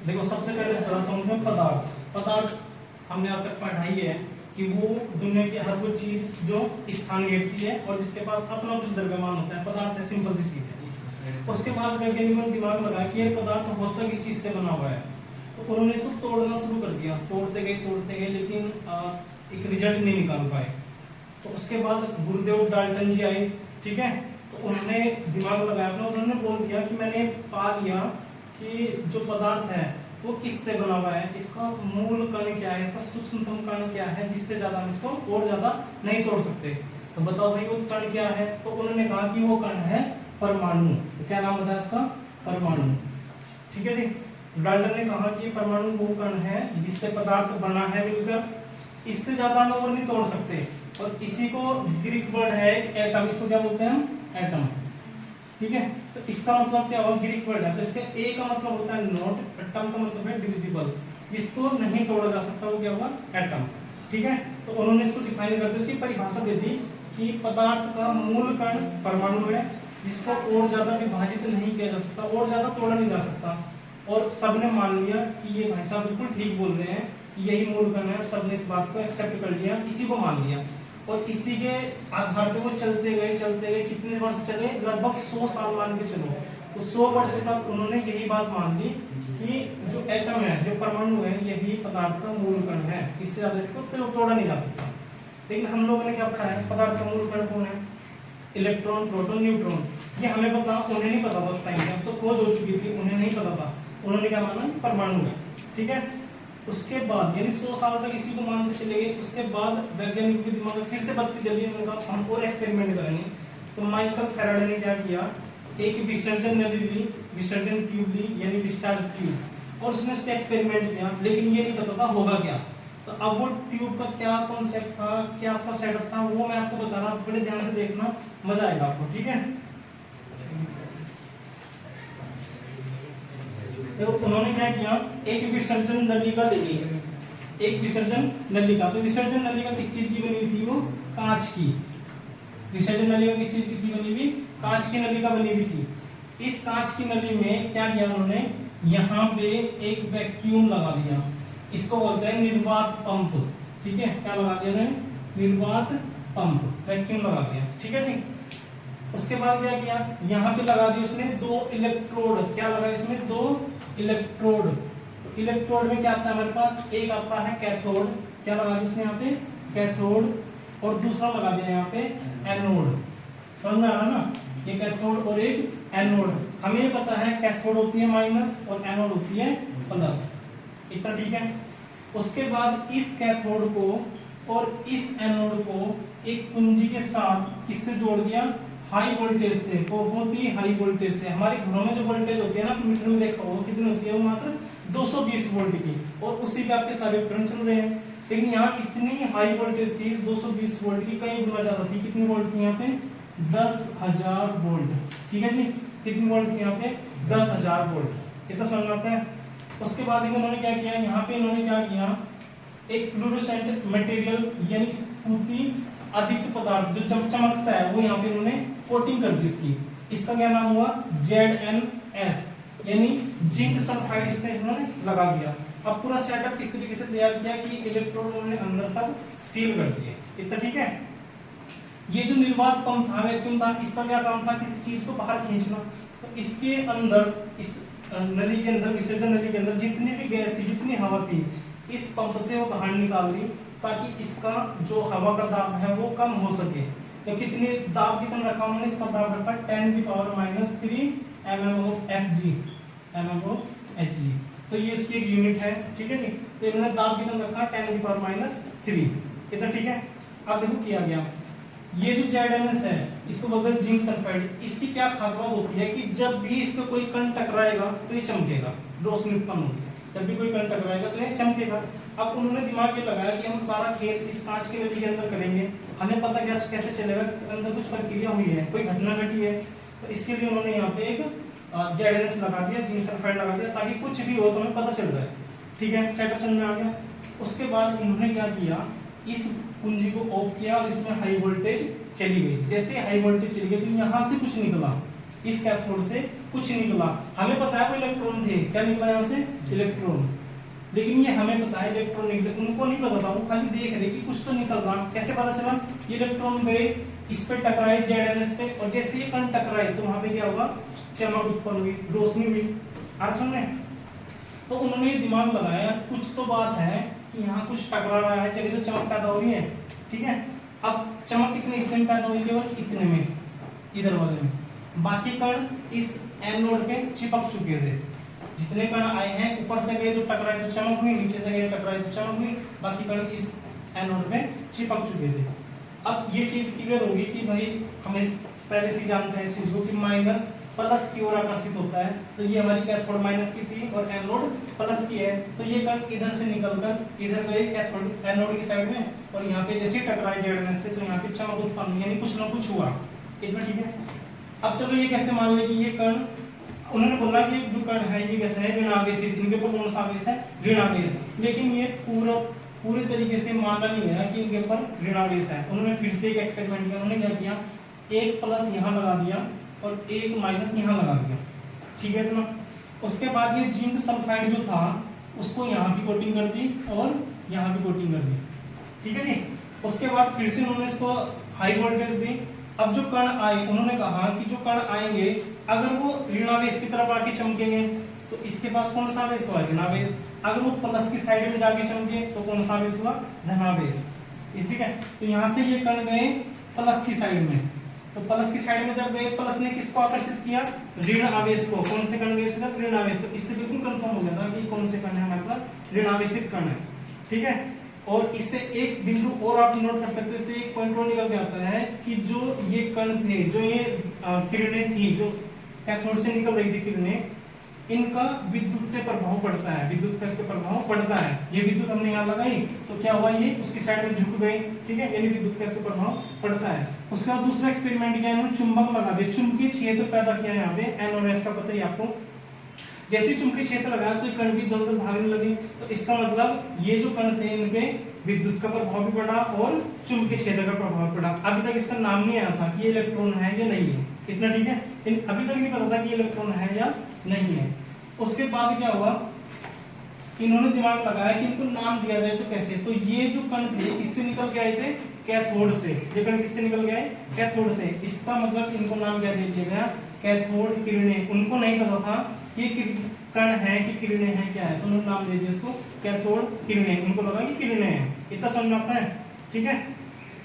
देखो सबसे पहले बताता हूँ मैं पदार्थ। पदार्थ हमने आज तक पढ़ाई है कि वो दुनिया की हर वो चीज जो स्थान घेरती है और जिसके पास अपना कुछ द्रव्यमान होता है, पदार्थ है, सिंपल सी चीज है। उसके बाद वैज्ञानिकों ने दिमाग लगाया कि ये पदार्थ होता किस चीज से बना हुआ है, तो उन्होंने इसको तोड़ना शुरू कर दिया। तोड़ते गए लेकिन एक रिजल्ट नहीं निकाल पाए। तो उसके बाद गुरुदेव डाल्टन जी आए, ठीक है। तो उन्होंने दिमाग लगाया अपना, उन्होंने बोल दिया कि मैंने पा लिया कि जो पदार्थ है वो किससे बना हुआ है, इसका मूल कण क्या है, इसका सूक्ष्मतम कण क्या है, जिससे ज्यादा हम इसको और ज्यादा नहीं तोड़ सकते। तो बताओ भाई वो कण क्या है, तो उन्होंने कहा कि वो कण है परमाणु। तो क्या नाम बताया उसका? परमाणु, ठीक है जी। डाल्टन ने कहा कि परमाणु वो कण है जिससे पदार्थ बना है मिलकर, इससे ज्यादा हम और नहीं तोड़ सकते। और इसी को ग्रीक वर्ड है एटम, इसको क्या बोलते हैं हम? एटम, ठीक है। तो इसका मतलब क्या हुआ? ग्रीक वर्ड है, तो इसके ए का मतलब होता है नॉट, एटम का मतलब है डिविजिबल, जिसको नहीं तोड़ा जा सकता, वो क्या हुआ? एटम, ठीक है। तो उन्होंने इसको डिफाइन करके इसकी परिभाषा दे दी कि पदार्थ का मूल कण परमाणु है, जिसको और ज्यादा विभाजित नहीं किया जा सकता, और ज्यादा तोड़ा नहीं जा सकता। और सबने मान लिया कि ये भाई साहब बिल्कुल ठीक बोल रहे हैं, यही मूल कण है, और सबने इस बात को एक्सेप्ट कर लिया, इसी को मान लिया। और इसी के आधार पे वो चलते गए। कितने वर्ष चले? लगभग 100 साल मान के चलो। तो 100 वर्ष तक उन्होंने यही बात मान ली कि जो एटम है, जो परमाणु है, यही पदार्थ का मूल कण है, इससे ज्यादा इसको तोड़ा नहीं जा सकता। लेकिन हम लोगों ने क्या पढ़ा है? पदार्थ का मूल कण कौन है? Electron, proton, neutron. ये हमें पता, उन्हें नहीं पता था उस टाइम पे, अब तो खोज हो चुकी थी, उन्हें नहीं पता था। उन्होंने क्या माना? परमाणु है, ठीक है। उसके बाद यानी 100 साल तक इसी को मानते चले गए। उसके बाद वैज्ञानिक के दिमाग में फिर से बत्ती जली, उन्होंने कहा हम और एक्सपेरिमेंट करेंगे। तो माइकल फैराडे ने क्या किया? एक विसर्जन नली ली, विसर्जन ट्यूब ली, यानी डिस्चार्ज ट्यूब, और उसने उस पर एक्सपेरिमेंट किया, लेकिन ये नहीं पता था होगा क्या। तो अब वो ट्यूब का क्या कॉन्सेप्ट था, क्या उसका सेटअप था, वो मैं आपको बता रहा हूँ, बड़े ध्यान से देखना, मजा आएगा आपको, ठीक है। तो उन्होंने क्या किया? एक विसर्जन नलिका ले ली, एक विसर्जन नलिका। तो विसर्जन नलिका किस चीज की बनी हुई थी? वो कांच की। विसर्जन नलिका किस चीज की थी बनी हुई? कांच की नलिका बनी हुई थी। इस कांच की नली में क्या किया उन्होंने? यहाँ पे एक वैक्यूम लगा दिया, इसको बोलते हैं निर्वात पंप, ठीक है। क्या लगा दिया उन्होंने? निर्वात पंप, वैक्यूम लगा दिया, ठीक है जी। उसके बाद क्या किया? यहाँ पे लगा दिया उसने 2 इलेक्ट्रोड। क्या लगा इसमें? 2 इलेक्ट्रोड। तो इलेक्ट्रोड में क्या आता है हमारे पास? एक आता है कैथोड। क्या लगा दिया उसने यहाँ पे? कैथोड। और दूसरा लगा दिया यहाँ पे एनोड। समझ में आ रहा ना? ये कैथोड और एक एनोड। हमें पता है कैथोड होती है माइनस और एनोड होती है प्लस, इतना ठीक है। उसके बाद इस कैथोड को और इस एनोड को एक कुंजी के साथ किससे जोड़ दिया? हाई वोल्टेज से, बहुत ही हाई वोल्टेज से। हमारे घरों में जो वोल्टेज होती है ना, मीटर में देखा होगा कितनी होती है? वो मात्र 220 वोल्ट की, और उसी पे आपके सारे उपकरण चल रहे हैं। लेकिन यहाँ इतनी हाई वोल्टेज थी, इस 220 वोल्ट की कई गुना ज्यादा थी। कितनी वोल्ट थी यहाँ पे? 10,000 वोल्ट, ठीक है जी। कितनी वोल्ट थी यहाँ पे? 10,000 वोल्ट। इतना समझ में आता है? उसके बाद इन्होंने क्या किया? यहाँ पे इन्होंने क्या किया? एक फ्लोरोसेंट मटेरियल यानी स्फूर्ति अधिक पदार्थ जो चमकता है, वो यहाँ पे इन्होंने कोटिंग कर दी इसकी। इसका क्या नाम हुआ? ZnS, यानी जिंक सल्फाइड इसमें इन्होंने लगा दिया। अब पूरा सेटअप किस तरीके से तैयार किया कि इलेक्ट्रोड उन्होंने अंदर सब सील कर दिए, इतना ठीक है। ये जो निर्वात पंप था, वैक्यूम था, इसका क्या काम था? किसी चीज को बाहर खींचना। तो इसके अंदर, इस नली के अंदर, विसर्जन नली के अंदर जितनी भी गैस थी, जितनी हवा थी, इस पंप से वो बाहर निकाल दी, ताकि इसका जो हवा का दाब है वो कम हो सके। तो कितनी दाब कितना रखा उन्होंने? इसका दाब रखा 10⁻³ mm of Hg, mm of Hg। तो ये इसकी एक यूनिट है, ठीक है जी। तो इन्होंने दाब कितना रखा? 10⁻³ इतना ठीक है। अब देखो किया गया, ये जो ZnS है, इसको बोलते हैं जिंक सल्फाइड। इसकी क्या खास बात होती है कि जब भी इस पे कोई कण टकराएगा तो ये चमकेगा, रोशनी उत्पन्न होगी। जब भी कोई कण टकराएगा तो ये चमकेगा। अब उन्होंने दिमाग ये लगाया कि हम सारा खेल इस कांच की नली के अंदर करेंगे, हमें पता क्या कैसे चलेगा, अंदर कुछ प्रक्रिया हुई है, कोई घटना घटी है। तो इसके लिए उन्होंने यहाँ पे एक ZnS लगा दिया, जिंक सल्फाइड लगा दिया, ताकि कुछ भी हो तो हमें पता चल जाए, ठीक है। सेटअप समझ में आ गया। उसके बाद इन्होंने क्या किया? इस कुंजी को ऑफ किया और इसमें हाई वोल्टेज चली गई। जैसे हाई वोल्टेज चली गई तो यहाँ से कुछ निकला, इस कैथोड से कुछ निकला, हमें पता है वो इलेक्ट्रॉन थे, क्या निकला यहाँ से इलेक्ट्रॉन, लेकिन ये हमें पता है इलेक्ट्रॉन निकले, उनको नहीं पता था, वो खाली देख रहे कि कुछ तो निकल रहा। कैसे पता चला, ये इलेक्ट्रॉन गए इस पे टकराए ZnS पे, और जैसे ये कण टकराए तो वहां पे क्या होगा, चमक उत्पन्न हुई, रोशनी हुई। आ सुनने, तो उन्होंने दिमाग लगाया कुछ तो बात है कि यहाँ कुछ टकरा रहा है, जगह से चमक पैदा हो रही है, ठीक है। अब चमक कितने हिस्से में पैदा हुई, केवल इतने में, इधर वाले में, बाकी कण इस एनोड पे चिपक चुके थे। जितने कण आए हैं ऊपर से गए तो टकराए तो चमक हुई, नीचे से गए टकराए तो चमक हुई, बाकी कण इस एनोड पे चिपक चुके थे। अब ये चीज क्लियर होगी कि भाई हमें पहले से जानते हैं इस चीज को कि माइनस प्लस की ओर आकर्षित होता है, तो ये हमारी कैथोड माइनस की थी और एनोड प्लस की है, तो ये कण इधर से निकलकर इधर गए कैथोड एनोड की साइड में, और यहाँ पे जैसे टकराए ZnS से तो यहाँ पे चमक उत्पन्न, यानी कुछ ना कुछ हुआ, इतना ठीक है। अब चलो ये कैसे मान ले कि ये कण, उन्होंने बोला कि जो कण है ये कैसे है, ऋणावेशित, इनके ऊपर कौन सा आवेश है, ऋणावेश, लेकिन ये पूरे तरीके से माना नहीं गया कि इनके ऊपर ऋणावेश है। उन्होंने फिर से एक एक्सपेरिमेंट किया, उन्होंने क्या किया, एक प्लस यहाँ लगा दिया और एक माइनस यहाँ लगा दिया, ठीक है इतना। उसके बाद ये जिंक सल्फाइड जो था उसको यहाँ भी कोटिंग कर दी और यहाँ भी कोटिंग कर दी, ठीक है जी। उसके बाद फिर से उन्होंने इसको हाई वोल्टेज दी। अब जो कण आए, उन्होंने कहा कि जो कण आएंगे अगर वो ऋणावेश की तरफ आके चमकेंगे तो इसके पास कौन सा आवेश हुआ, ऋणावेश, अगर वो प्लस की साइड में जाके चमके तो कौन सा आवेश हुआ, धनावेश, ठीक है। तो यहाँ से ये कण गए प्लस की साइड में, तो प्लस की साइड में जब गए, प्लस ने किसको आकर्षित किया, ऋण आवेश को, कौन से कण गए इसकी तरफ, ऋण आवेश, तो इससे बिल्कुल कंफर्म हो गया था कि कौन से कण है हमारे पास, ऋण आवेशित कण है, ठीक है। और इससे एक बिंदु और आप नोट कर सकते हैं, इससे एक पॉइंट और निकल के आता है कि जो ये कण थे, जो ये किरणें थी जो कैथोड से निकल रही थी किरणें, इनका विद्युत से प्रभाव पड़ता है, विद्युत का इस पे प्रभाव पड़ता है। ये विद्युत हमने यहाँ लगाई तो क्या हुआ, ये उसकी साइड में झुक गई, ठीक है, यानी विद्युत का इस पे प्रभाव पड़ता है। उसके बाद दूसरा एक्सपेरिमेंट किया, इन्होंने चुंबक लगा दिया, चुंबकीय क्षेत्र पैदा किया यहाँ पे, एनओएस का पता ही आपको। जैसे चुंबकीय क्षेत्र लगाया तो ये कण भी इधर उधर भागने लगे, तो इसका मतलब ये जो कण थे इनपे विद्युत का प्रभाव भी पड़ा और चुंबकीय क्षेत्र का प्रभाव पड़ा। अभी तक इसका नाम नहीं आया था कि ये इलेक्ट्रॉन है या नहीं है, इतना ठीक है, अभी तक नहीं पता था कि ये इलेक्ट्रॉन है या नहीं है। उसके बाद क्या हुआ, इन्होंने दिमाग लगाया कि इनको नाम दिया जाए तो कैसे, तो ये जो कण थे किससे निकल के आए थे, कैथोड से, ये कण किससे निकल गए, कैथोड से, इसका मतलब इनको नाम क्या दे दिया गया, कैथोड किरणें। उनको नहीं पता था ये कण है कि किरणें हैं क्या है, तो उन्होंने नाम दे दिया इसको कैथोड किरणें, उनको लगा कि किरणें हैं, इतना समझ में आता है, ठीक है।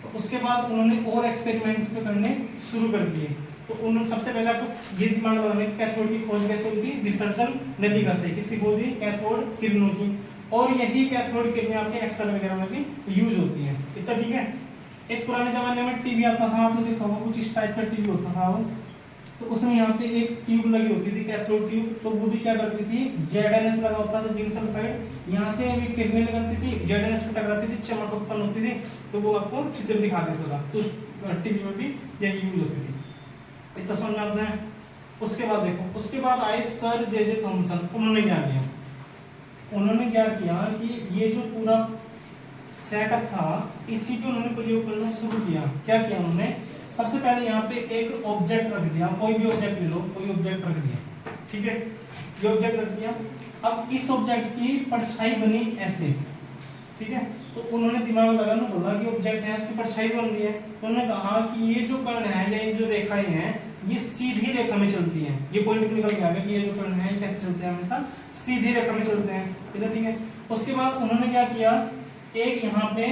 तो उसके बाद उन्होंने और एक्सपेरिमेंट्स पे करने शुरू कर दिए। तो उन्होंने सबसे पहले आपको ये दिमाग लगाना कि कैथोड की खोज कैसे हुई थी, विसर्जन नलिका से, किसकी खोज हुई, कैथोड किरणों की, और यही कैथोड किरणें आपके एक्सरे वगैरह में भी यूज होती हैं, इतना ठीक है। एक पुराने जमाने में टीवी आता था, आपने देखा होगा कुछ इस टाइप का टीवी होता था वो, तो उसमें यहाँ पे एक ट्यूब लगी होती थी, कैथोड ट्यूब, तो वो भी क्या करती थी, ZnS लगा होता था, जिंक सल्फाइड, यहाँ से भी किरणें लगती थी, ZnS पे टकराती थी, चमक उत्पन्न होती थी, तो वो आपको चित्र दिखा देता था, तो उस टीवी में भी यही यूज होती थी, इतना समझ में आता है। उसके बाद देखो, उसके बाद आए सर जे थॉमसन, उन्होंने क्या किया, उन्होंने क्या किया कि ये जो पूरा सेटअप था इसी पे उन्होंने प्रयोग करना शुरू किया। क्या किया उन्होंने, सबसे पहले यहाँ पे एक ऑब्जेक्ट रख दिया, कोई भी ऑब्जेक्ट ले लो, कोई ऑब्जेक्ट रख दिया, ठीक है, ये ऑब्जेक्ट रख दिया। अब इस ऑब्जेक्ट की परछाई बनी ऐसे, ठीक है, तो उन्होंने दिमाग लगाना बोला कि ऑब्जेक्ट है उसकी परछाई बन रही है, तो उन्होंने कहा कि ये जो कण है या ये जो रेखाएं हैं ये सीधी रेखा में चलती हैं, ये पॉइंट निकल के आ गया कि ये जो कण है कैसे चलते हैं, हमेशा सीधी रेखा में चलते हैं, इधर ठीक है। उसके बाद उन्होंने क्या किया, एक यहाँ पे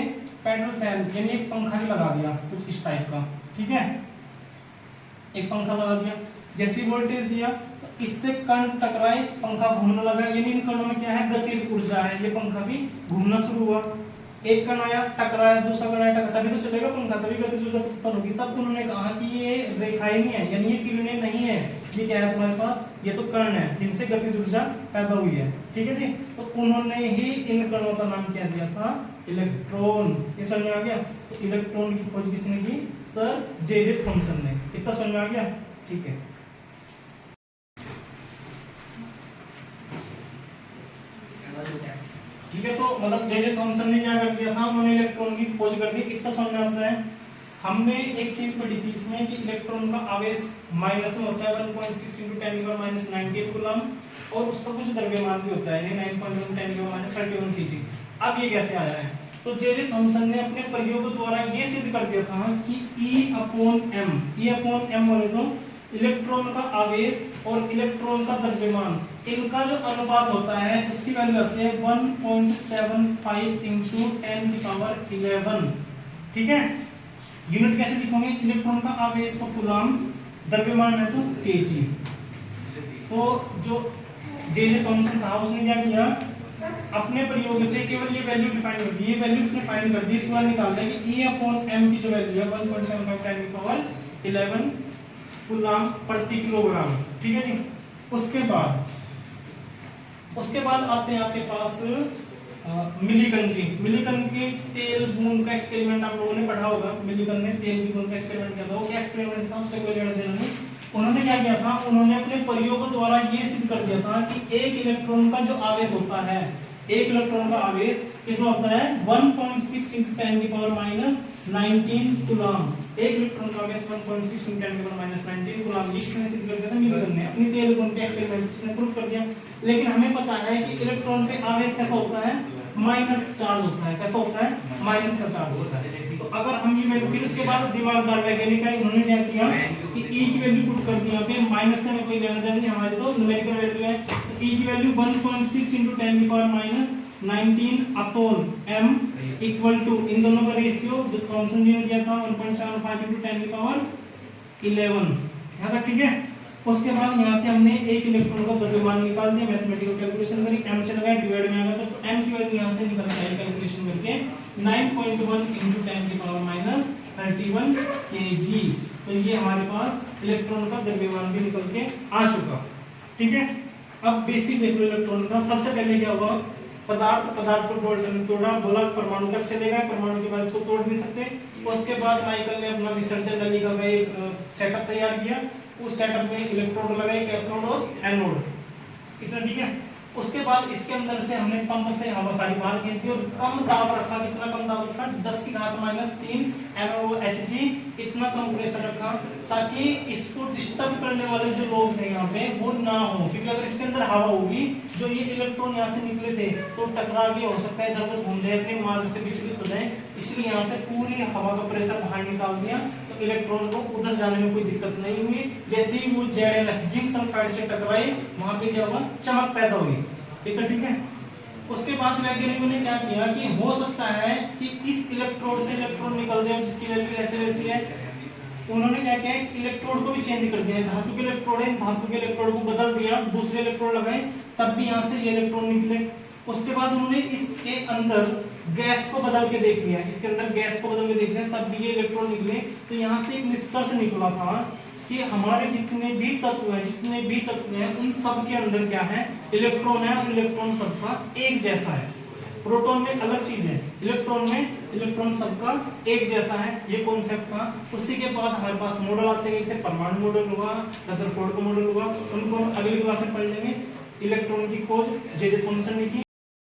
पेडल फैन यानी एक पंखा भी लगा दिया कुछ इस टाइप का, ठीक है, एक पंखा लगा दिया, जैसी वोल्टेज दिया तो इससे कण टकराए, पंखा घूमने लगा, यानी इन कणों में क्या है, गतिज ऊर्जा है, ये पंखा भी घूमना शुरू हुआ। एक कण आया टकराया, दूसरा कण आया टकराया, तभी तो चलेगा पंखा, तभी गतिज ऊर्जा उत्पन्न होगी। तब उन्होंने कहा कि ये रेखाएं नहीं है, यानी ये किरणें नहीं है, ये क्या है तुम्हारे पास, ये तो कण है जिनसे गतिज ऊर्जा पैदा हुई है, ठीक है जी। तो उन्होंने ही इन कणों का नाम क्या दिया था, इलेक्ट्रॉन, ये समझ में आ गया। तो इलेक्ट्रॉन की खोज किसने की, सर जे थॉमसन ने, इतना समझ में आ गया, ठीक है। ठीक है, तो मतलब जे थॉमसन ने क्या कर दिया था, उन्होंने इलेक्ट्रॉन की खोज कर दी, इतना समझ में आता है। हमने एक चीज पढ़ी थी इसमें कि इलेक्ट्रॉन का आवेश माइनस में होता है 1.6 × 10⁻⁻19 कूलम और उसका कुछ द्रव्यमान भी होता है 9.1 10⁻31 kg। अब ये कैसे आया है? तो जे थॉमसन ने अपने प्रयोग द्वारा ये सिद्ध कर दिया था कि E/m बोले तो इलेक्ट्रॉन का आवेश और इलेक्ट्रॉन का द्रव्यमान इनका जो अनुपात होता है उसकी वैल्यू आती है 1.75 × 10⁻11। ठीक है, यूनिट कैसे लिखोगे? इलेक्ट्रॉन का आवेश को कूलम, द्रव्यमान है तो केजी। तो जो जे थॉमसन था उसने क्या किया, अपने प्रयोग से केवल ये वैल्यू डिफाइन कर दी, ये वैल्यू उसने फाइंड कर दी, तो निकाल दें कि E/m की जो वैल्यू है 1.75 × 10⁻11 कूलम प्रति किलोग्राम। ठीक है जी। उसके बाद आते हैं आपके पास मिलीकन जी। मिलीकन के तेल बूंद का एक्सपेरिमेंट आप लोगों ने पढ़ा होगा। मिलीकन ने तेल की बूंद का एक्सपेरिमेंट किया था। वो क्या एक्सपेरिमेंट था उससे कोई लेना देना नहीं। उन्होंने क्या किया था, उन्होंने अपने प्रयोग द्वारा ये सिद्ध कर दिया था कि एक इलेक्ट्रॉन का जो आवेश होता है, एक इलेक्ट्रॉन का आवेश कितना होता है 1.6 × 10⁻19 कूलम। एक इलेक्ट्रॉन का आवेश 1.6 × 10⁻19 कूलम। ये किसने सिद्ध कर दिया था? मिलीकन ने अपनी तेल बूंद के एक्सपेरिमेंट से प्रूव कर दिया। लेकिन हमें पता है कि इलेक्ट्रॉन पे आवेश कैसा होता है, माइनस चार्ज होता है। कैसा होता है? माइनस का चार्ज होता है। तो अगर हम ये वैल्यू, फिर उसके बाद दिमागदार वैज्ञानिक है, उन्होंने क्या किया कि E की वैल्यू पुट कर दी। यहाँ पे माइनस से हमें कोई लेना देना नहीं, हमारी तो न्यूमेरिकल वैल्यू है। E की value 1.6 × 10⁻19 upon m equal to इन दोनों का रेशियो जो थॉमसन जी ने दिया था 1.75 × 10⁻11। यहाँ तक ठीक है। उसके बाद यहाँ से हमने एक इलेक्ट्रॉन का द्रव्यमान निकाल दिया, मैथमेटिकल कैलकुलेशन करी, m से लगाया, डिवाइड में आ गया तो m की वैल्यू यहाँ से निकल आई कैलकुलेशन करके 9.1 × 10⁻31 kg। तो ये हमारे पास इलेक्ट्रॉन का द्रव्यमान भी निकल के आ चुका। ठीक है। अब बेसिक देख लो इलेक्ट्रॉन का। सबसे पहले क्या हुआ, पदार्थ को तोड़ा, बोला परमाणु तक चलेगा, परमाणु के बाद इसको तोड़ नहीं सकते। उसके बाद माइकल ने अपना विसर्जन नलिका का एक सेटअप तैयार किया। उस सेटअप में इलेक्ट्रोड लगाए, कैथोड और एनोड। इतना ठीक है। उसके बाद इसके अंदर से हमने पंप से हवा सारी बाहर खींच दी और कम दाब रखा। कितना कम दाब रखा? 10⁻³ MOHg। इतना कम प्रेशर रखा ताकि इसको डिस्टर्ब करने वाले जो लोग थे यहाँ पे वो ना हो, क्योंकि अगर इसके अंदर हवा होगी, जो ये इलेक्ट्रॉन यहाँ से निकले थे तो टकरा के हो सकता है इधर उधर घूम जाए, अपने मार्ग से विचलित हो जाए। इसलिए यहाँ से पूरी हवा का प्रेशर बाहर निकाल दिया तो इलेक्ट्रॉन को उधर जाने में कोई दिक्कत नहीं हुई। जैसे ही वो ZnS जिंक सल्फाइड से टकराए, वहां पे क्या हुआ, चमक पैदा हुई। ठीक है। उसके बाद वैज्ञानिकों ने क्या किया कि हो सकता है कि इस इलेक्ट्रोड से इलेक्ट्रॉन निकल जाए जिसकी वैल्यू ऐसे वैसी है। उन्होंने क्या किया, इस इलेक्ट्रोड को भी चेंज कर दिया। धातु के इलेक्ट्रोड है, धातु के इलेक्ट्रोड को बदल दिया, दूसरे इलेक्ट्रोड लगाए, तब भी यहाँ से ये इलेक्ट्रॉन निकले। उसके बाद उन्होंने इसके अंदर गैस को बदल के देख लिया, इसके अंदर गैस को बदल के देख लिया, तब भी ये इलेक्ट्रॉन निकले। तो यहाँ से एक निष्कर्ष निकला था कि हमारे जितने भी तत्व हैं उन सब के अंदर क्या है, इलेक्ट्रॉन है और इलेक्ट्रॉन सबका एक जैसा है। प्रोटॉन में अलग चीज है, इलेक्ट्रॉन में इलेक्ट्रॉन सबका एक जैसा है, ये कॉन्सेप्ट था। उसी के बाद हमारे पास मॉडल आते हैं, जैसे परमाणु मॉडल हुआ, रदरफोर्ड का मॉडल हुआ, उनको हम अगली क्लास में पढ़ लेंगे। इलेक्ट्रॉन की खोज जे थॉमसन ने की।